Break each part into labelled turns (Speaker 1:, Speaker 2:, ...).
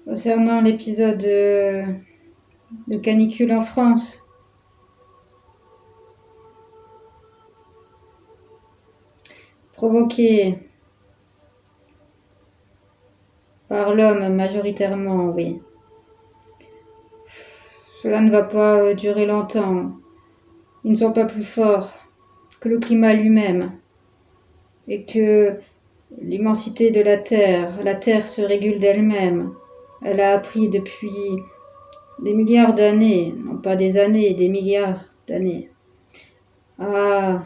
Speaker 1: Concernant l'épisode de canicule en France, provoqué par l'homme majoritairement, oui. Cela ne va pas durer longtemps. Ils ne sont pas plus forts que le climat lui-même et que l'immensité de la Terre se régule d'elle-même. Elle a appris depuis des milliards d'années, non pas des années, des milliards d'années, à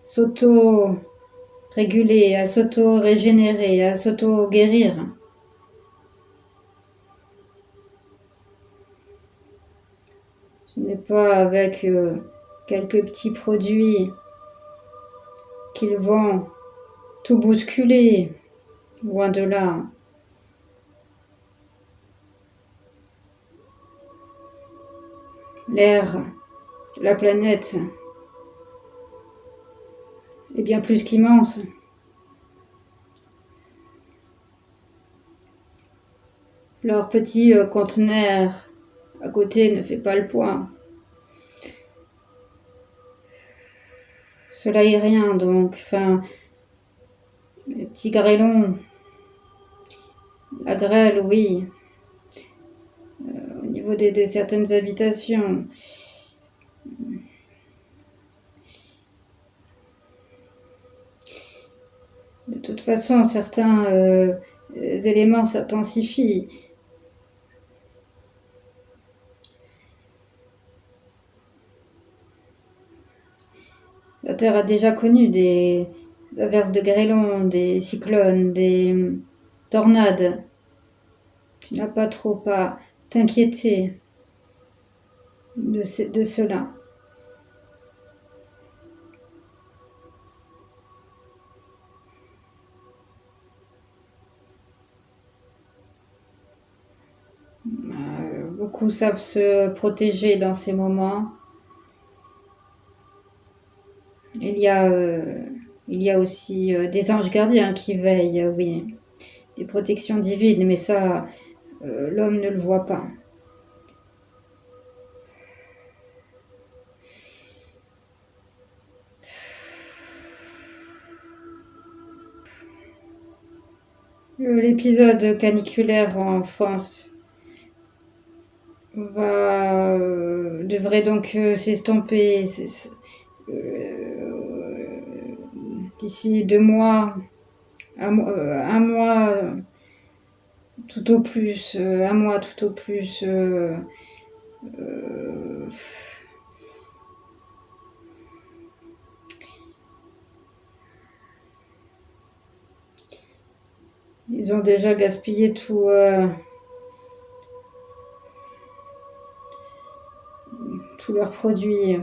Speaker 1: s'auto-réguler, à s'auto-régénérer, à s'auto-guérir. Ce n'est pas avec quelques petits produits qu'ils vont tout bousculer, loin de là. L'air de la planète est bien plus qu'immense. Leur petit conteneur à côté ne fait pas le poids. Cela est rien donc, enfin, les petits grêlons, la grêle, oui, au niveau de certaines habitations. De toute façon, certains éléments s'intensifient. La Terre a déjà connu des averses de grêlons, des cyclones, des tornades. Tu n'as pas trop à t'inquiéter de cela. Beaucoup savent se protéger dans ces moments. Il y a aussi des anges gardiens qui veillent, oui, des protections divines, mais ça, l'homme ne le voit pas. L'épisode caniculaire en France devrait donc s'estomper d'ici 2 mois, un mois tout au plus, un mois tout au plus. Ils ont déjà gaspillé tous leurs produits.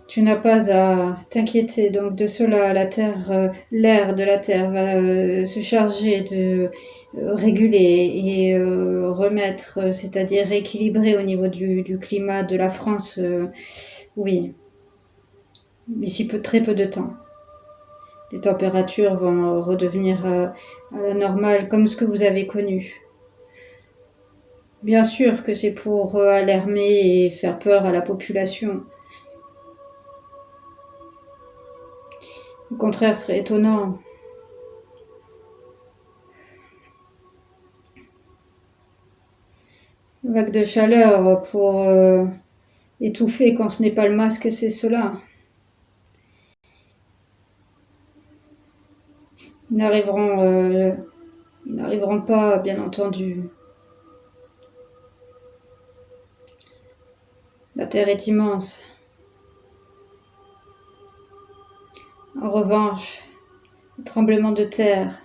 Speaker 1: Tu n'as pas à t'inquiéter donc de cela. La Terre, l'air de la Terre va se charger de réguler et remettre, c'est-à-dire rééquilibrer au niveau du climat de la France. Oui, d'ici très peu de temps. Les températures vont redevenir à la normale comme ce que vous avez connu. Bien sûr que c'est pour alarmer et faire peur à la population. Au contraire, ce serait étonnant. Une vague de chaleur pour étouffer quand ce n'est pas le masque, c'est cela. Ils n'arriveront pas, bien entendu. La Terre est immense. En revanche, le tremblement de terre,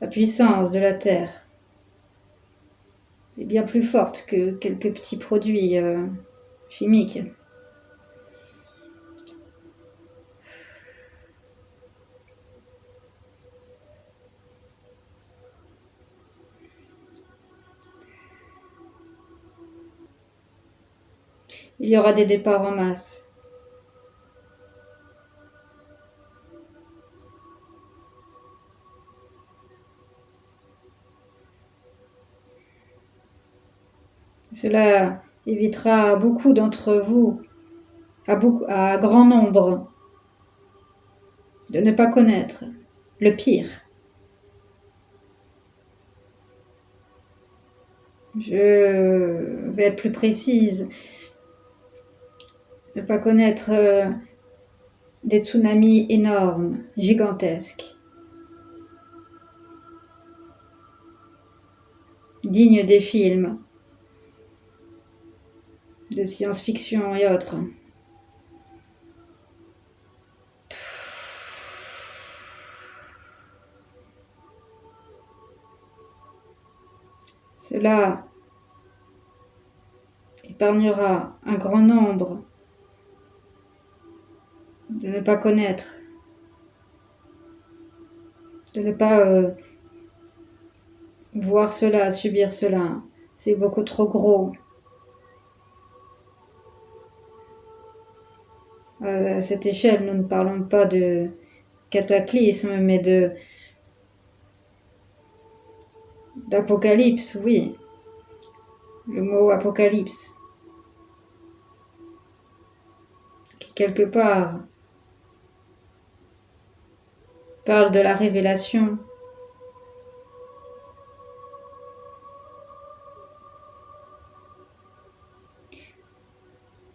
Speaker 1: la puissance de la Terre est bien plus forte que quelques petits produits chimiques. Il y aura des départs en masse. Cela évitera à beaucoup d'entre vous, à grand nombre, de ne pas connaître le pire. Je vais être plus précise. Ne pas connaître des tsunamis énormes, gigantesques, dignes des films de science-fiction et autres. Cela épargnera un grand nombre de ne pas connaître, de ne pas voir cela, subir cela. C'est beaucoup trop gros. À cette échelle, nous ne parlons pas de cataclysme, mais d'apocalypse, oui. Le mot apocalypse, qui quelque part parle de la révélation.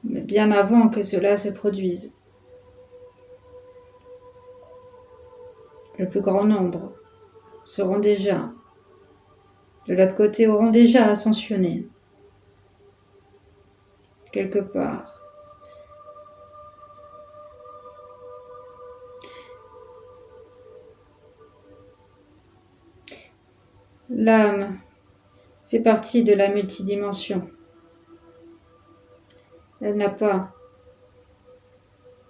Speaker 1: Mais bien avant que cela se produise. Le plus grand nombre seront déjà, de l'autre côté, auront déjà ascensionné, quelque part. L'âme fait partie de la multidimension. Elle n'a pas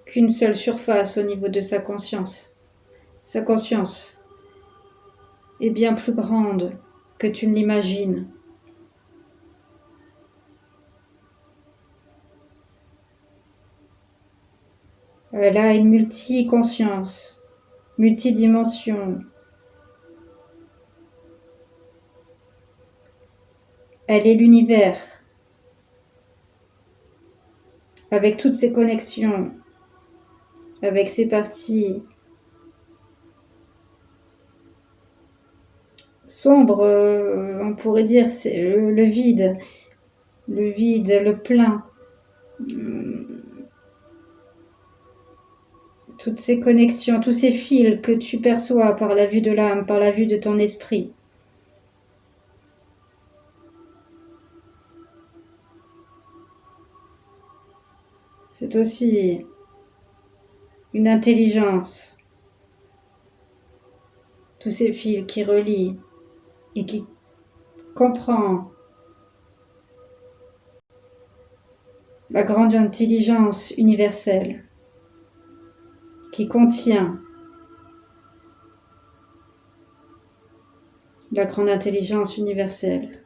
Speaker 1: qu'une seule surface au niveau de sa conscience. Sa conscience est bien plus grande que tu ne l'imagines. Elle a une multi-conscience, multidimension. Elle est l'univers, avec toutes ses connexions, avec ses parties sombres, on pourrait dire, c'est le vide, le plein. Toutes ces connexions, tous ces fils que tu perçois par la vue de l'âme, par la vue de ton esprit. C'est aussi une intelligence. Tous ces fils qui relient et qui comprend la grande intelligence universelle qui contient la grande intelligence universelle.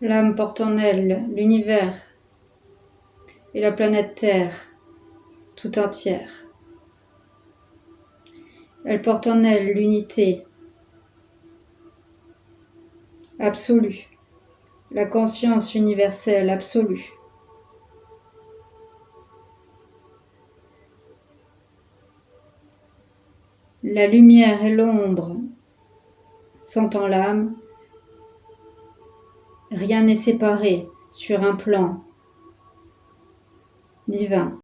Speaker 1: L'âme porte en elle l'univers et la planète Terre tout entière. Elle porte en elle l'unité absolue, la conscience universelle absolue. La lumière et l'ombre sont en l'âme. Rien n'est séparé sur un plan divin.